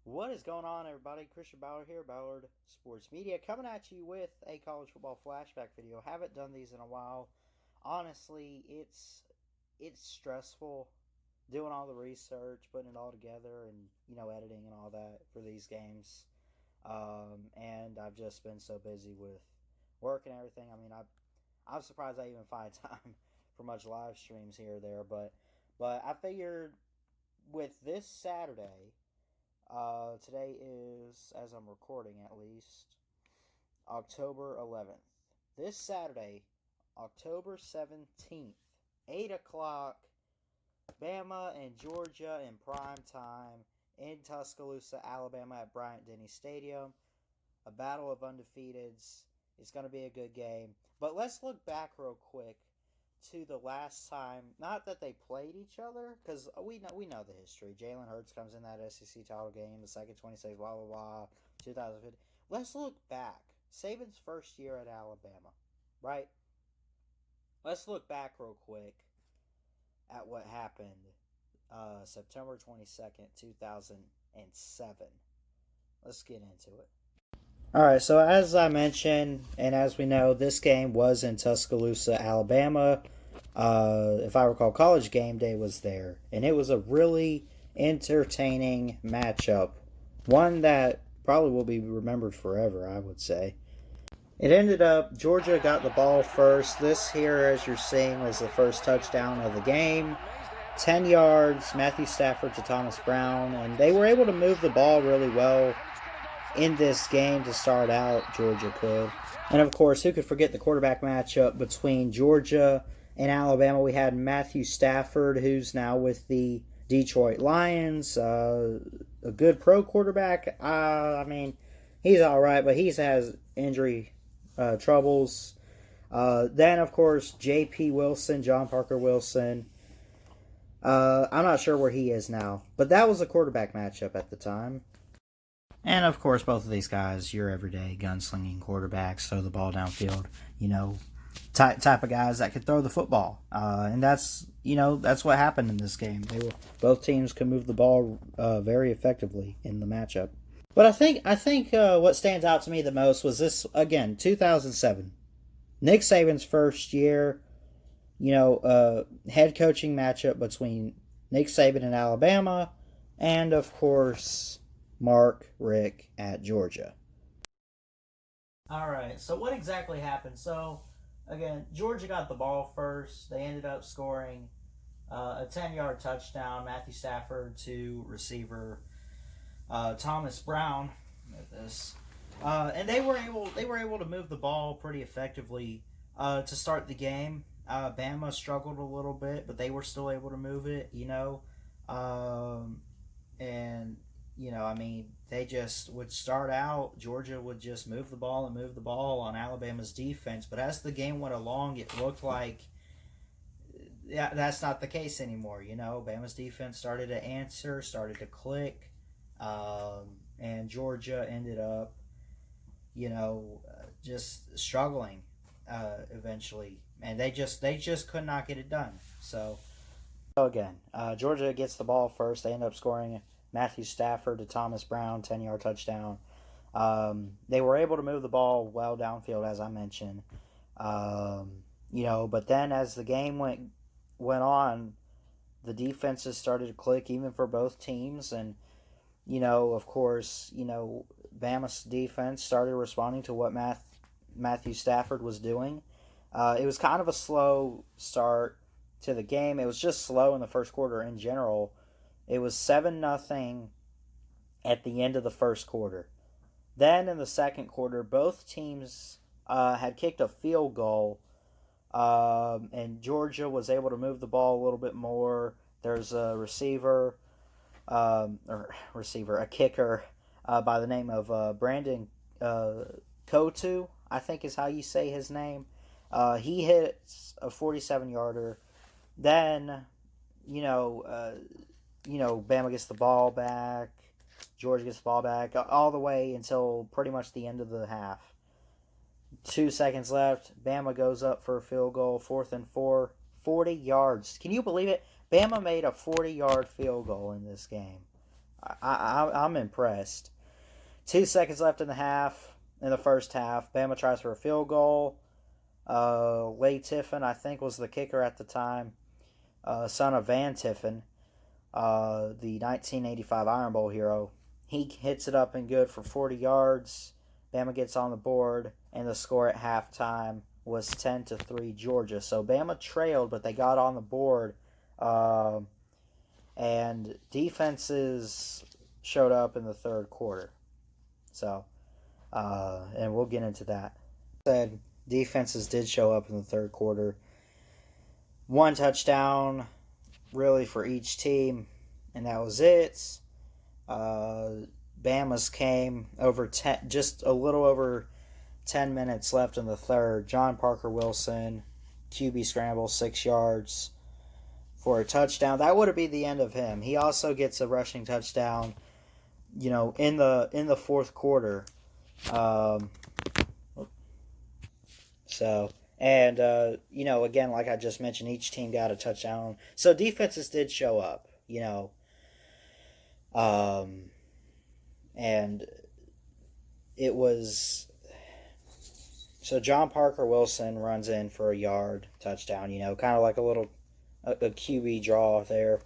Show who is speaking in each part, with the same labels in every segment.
Speaker 1: What is going on, everybody? Christian Ballard here, Ballard Sports Media, coming at you with a college football flashback video. Haven't done these in a while. Honestly, it's stressful doing all the research, putting it all together, and editing and all that for these games. And I've just been so busy with work and everything. I mean, I'm surprised I even find time for much live streams here or there, but I figured with this Saturday. Today is, as I'm recording at least, October 11th. This Saturday, October 17th, 8 o'clock, Bama and Georgia in prime time in Tuscaloosa, Alabama at Bryant-Denny Stadium. A battle of undefeateds. It's going to be a good game. But let's look back real quick to the last time, not that they played each other, because we know the history. Jalen Hurts comes in that SEC title game, the second 26, blah, blah, blah, 2015. Let's look back. Saban's first year at Alabama, right? Let's look back real quick at what happened September 22nd, 2007. Let's get into it. Alright, so as I mentioned, and as we know, this game was in Tuscaloosa, Alabama. If I recall, College Game Day was there. And it was a really entertaining matchup. One that probably will be remembered forever, I would say. It ended up, Georgia got the ball first. This here, as you're seeing, was the first touchdown of the game. 10 yards, Matthew Stafford to Thomas Brown. And they were able to move the ball really well in this game to start out. Georgia could. And of course, who could forget the quarterback matchup between Georgia and Alabama? We had Matthew Stafford, who's now with the Detroit Lions, a good pro quarterback. I mean, he's all right, but he has injury troubles. Then, of course, J.P. Wilson, John Parker Wilson. I'm not sure where he is now, but that was a quarterback matchup at the time. And, of course, both of these guys, your everyday gunslinging quarterbacks, throw the ball downfield, type of guys that could throw the football. And that's what happened in this game. Both teams could move the ball very effectively in the matchup. But I think what stands out to me the most was this, again, 2007. Nick Saban's first year, head coaching matchup between Nick Saban and Alabama, and, of course, Mark Richt at Georgia. All right, so what exactly happened? So, again, Georgia got the ball first. They ended up scoring a 10-yard touchdown. Matthew Stafford to receiver Thomas Brown. At this, and they were able to move the ball pretty effectively to start the game. Bama struggled a little bit, but they were still able to move it. They just would start out. Georgia would just move the ball on Alabama's defense. But as the game went along, it looked like that's not the case anymore. Bama's defense started to answer, started to click, and Georgia ended up, just struggling eventually, and they just could not get it done. So again, Georgia gets the ball first. They end up scoring Matthew Stafford to Thomas Brown, 10-yard touchdown. They were able to move the ball well downfield, as I mentioned. But then as the game went on, the defenses started to click even for both teams. And, of course, Bama's defense started responding to what Matthew Stafford was doing. It was kind of a slow start to the game. It was just slow in the first quarter in general. It was 7-0 at the end of the first quarter. Then in the second quarter, both teams had kicked a field goal, and Georgia was able to move the ball a little bit more. There's a a kicker by the name of Brandon Kotu, I think is how you say his name. He hits a 47-yarder. Then, Bama gets the ball back, Georgia gets the ball back, all the way until pretty much the end of the half. 2 seconds left, Bama goes up for a field goal, 4th and 4, 40 yards. Can you believe it? Bama made a 40-yard field goal in this game. I'm impressed. 2 seconds left in the first half. Bama tries for a field goal. Lay Tiffin, I think, was the kicker at the time, son of Van Tiffin, the 1985 Iron Bowl hero. He hits it up and good for 40 yards. Bama gets on the board, and the score at halftime was 10-3 Georgia. So Bama trailed, but they got on the board, and defenses showed up in the third quarter. So, and we'll get into that. Said defenses did show up in the third quarter. One touchdown, really, for each team, and that was it. Bama's came just a little over 10 minutes left in the third. John Parker Wilson, QB scramble, 6 yards for a touchdown. That would have been the end of him. He also gets a rushing touchdown, in the fourth quarter. Again, like I just mentioned, each team got a touchdown. So defenses did show up, and it was, so John Parker Wilson runs in for a yard touchdown, kind of like a QB draw there.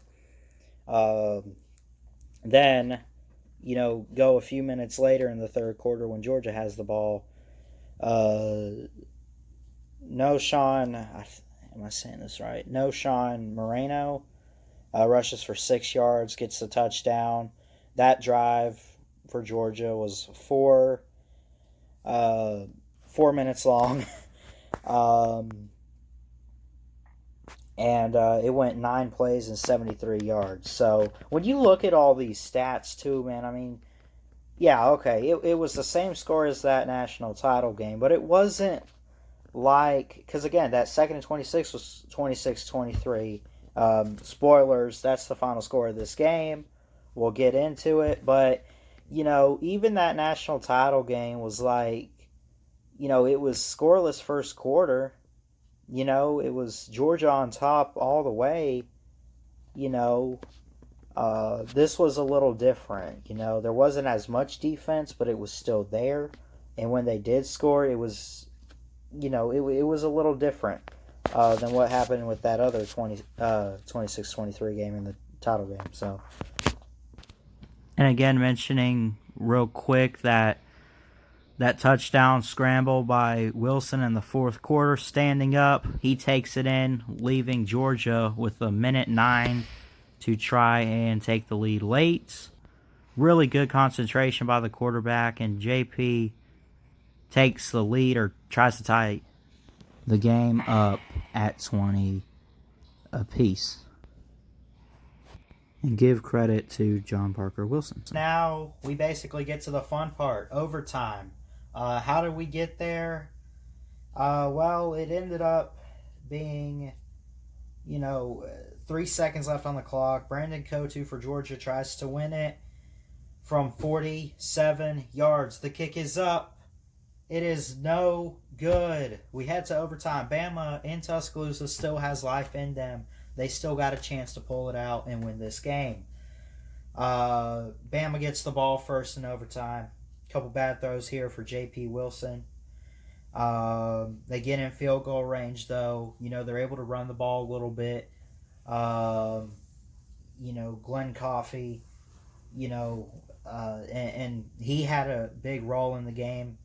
Speaker 1: Then, go a few minutes later in the third quarter when Georgia has the ball. Sean Moreno rushes for 6 yards, gets the touchdown. That drive for Georgia was 4 minutes long. And it went 9 plays and 73 yards. So when you look at all these stats too, man, I mean, yeah, okay, it was the same score as that national title game, but it wasn't because again, that second and 26 was 26-23. Spoilers, that's the final score of this game. We'll get into it, but even that national title game was it was scoreless first quarter. It was Georgia on top all the way. This was a little different. There wasn't as much defense, but it was still there. And when they did score, it was, it was a little different than what happened with that other 26-23 game in the title game. So, and again, mentioning real quick that touchdown scramble by Wilson in the fourth quarter, standing up, he takes it in, leaving Georgia with 1:09 to try and take the lead late. Really good concentration by the quarterback, and JP takes the lead or tries to tie the game up at 20 apiece. And give credit to John Parker Wilson. Now we basically get to the fun part, overtime. How did we get there? Well, it ended up being, 3 seconds left on the clock. Brandon Kotu for Georgia tries to win it from 47 yards. The kick is up. It is no good. We head to overtime. Bama in Tuscaloosa still has life in them. They still got a chance to pull it out and win this game. Bama gets the ball first in overtime. Couple bad throws here for J.P. Wilson. They get in field goal range, though. They're able to run the ball a little bit. Glenn Coffey, and he had a big role in the game,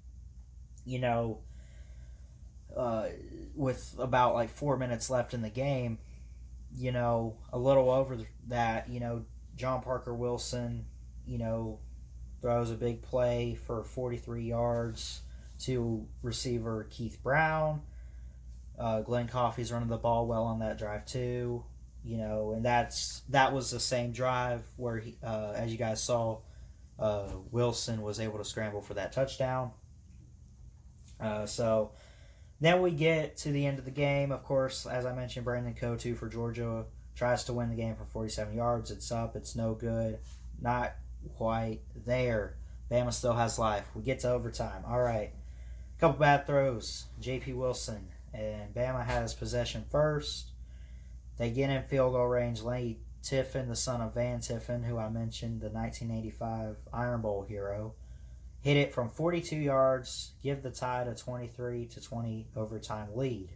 Speaker 1: with about 4 minutes left in the game, a little over that, John Parker Wilson, throws a big play for 43 yards to receiver Keith Brown. Glenn Coffey's running the ball well on that drive too, and that was the same drive where he, as you guys saw, Wilson was able to scramble for that touchdown. So then we get to the end of the game. Of course, as I mentioned, Brandon Kotu for Georgia tries to win the game for 47 yards. It's up. It's no good. Not quite there. Bama still has life. We get to overtime. All right. Couple bad throws. J.P. Wilson. And Bama has possession first. They get in field goal range. Lane Tiffin, the son of Van Tiffin, who I mentioned, the 1985 Iron Bowl hero, hit it from 42 yards, give the Tide a 23-20 overtime lead.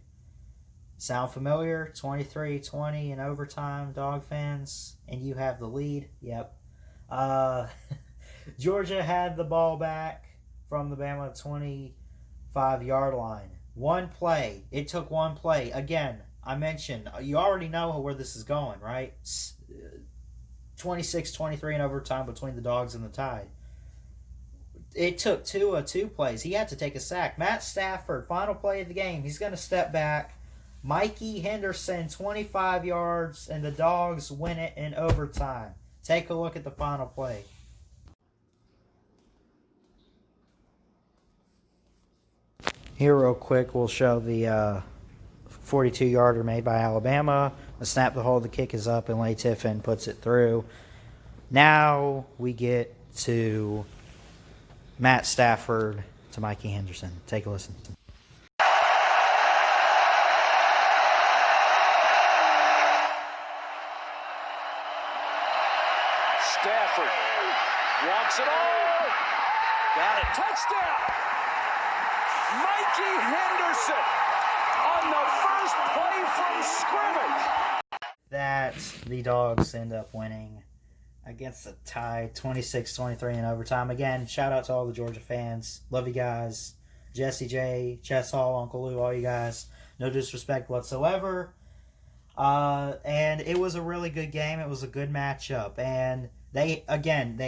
Speaker 1: Sound familiar? 23-20 in overtime, Dog fans? And you have the lead? Yep. Georgia had the ball back from the Bama 25-yard line. One play. It took one play. Again, I mentioned, you already know where this is going, right? 26-23 in overtime between the Dogs and the Tide. It took two plays. He had to take a sack. Matt Stafford, final play of the game. He's going to step back. Mikey Henderson, 25 yards, and the Dogs win it in overtime. Take a look at the final play. Here real quick, we'll show the 42-yarder made by Alabama. The snap, the hold, the kick is up, and Lane Tiffin puts it through. Now we get to Matt Stafford to Mikey Henderson. Take a listen.
Speaker 2: Stafford wants it all. Got it. Touchdown. Mikey Henderson on the first play from scrimmage.
Speaker 1: That the Dogs end up winning against the Tide 26-23 in overtime. Again, shout out to all the Georgia fans. Love you guys. Jesse J, Chess Hall, Uncle Lou, all you guys. No disrespect whatsoever. And it was a really good game. It was a good matchup. And they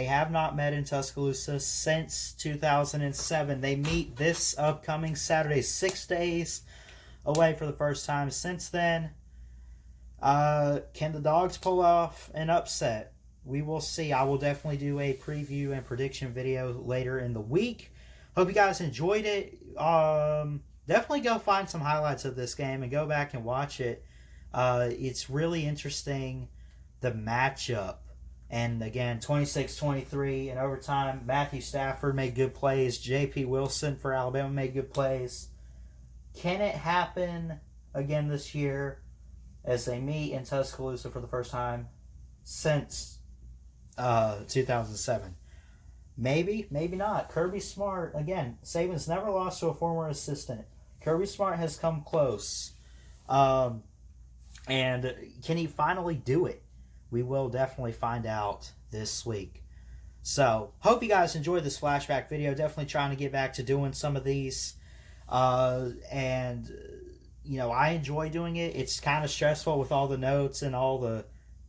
Speaker 1: have not met in Tuscaloosa since 2007. They meet this upcoming Saturday, 6 days away for the first time since then. Can the Dogs pull off an upset? We will see. I will definitely do a preview and prediction video later in the week. Hope you guys enjoyed it. Definitely go find some highlights of this game and go back and watch it. It's really interesting, the matchup. And again, 26-23 in overtime. Matthew Stafford made good plays. J.P. Wilson for Alabama made good plays. Can it happen again this year as they meet in Tuscaloosa for the first time since 2007? Maybe, maybe not. Kirby Smart, again, Saban's never lost to a former assistant. Kirby Smart has come close. And can he finally do it? We will definitely find out this week. So, hope you guys enjoyed this flashback video. Definitely trying to get back to doing some of these. And, you know, I enjoy doing it. It's kind of stressful with all the notes and all the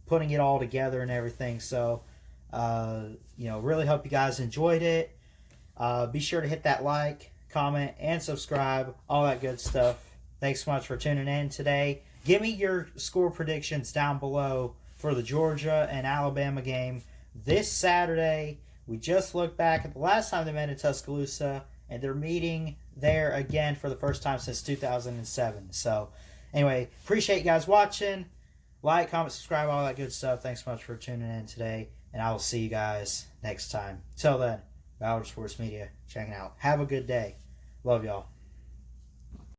Speaker 1: putting it all together and everything. So, you know, really hope you guys enjoyed it. Be sure to hit that like, comment, and subscribe. All that good stuff. Thanks so much for tuning in today. Give me your score predictions down below for the Georgia and Alabama game this Saturday. We just looked back at the last time they met in Tuscaloosa, and they're meeting there again for the first time since 2007. So, anyway, appreciate you guys watching. Like, comment, subscribe, all that good stuff. Thanks so much for tuning in today, and I will see you guys next time. Till then, Ballard Sports Media checking out. Have a good day. Love y'all.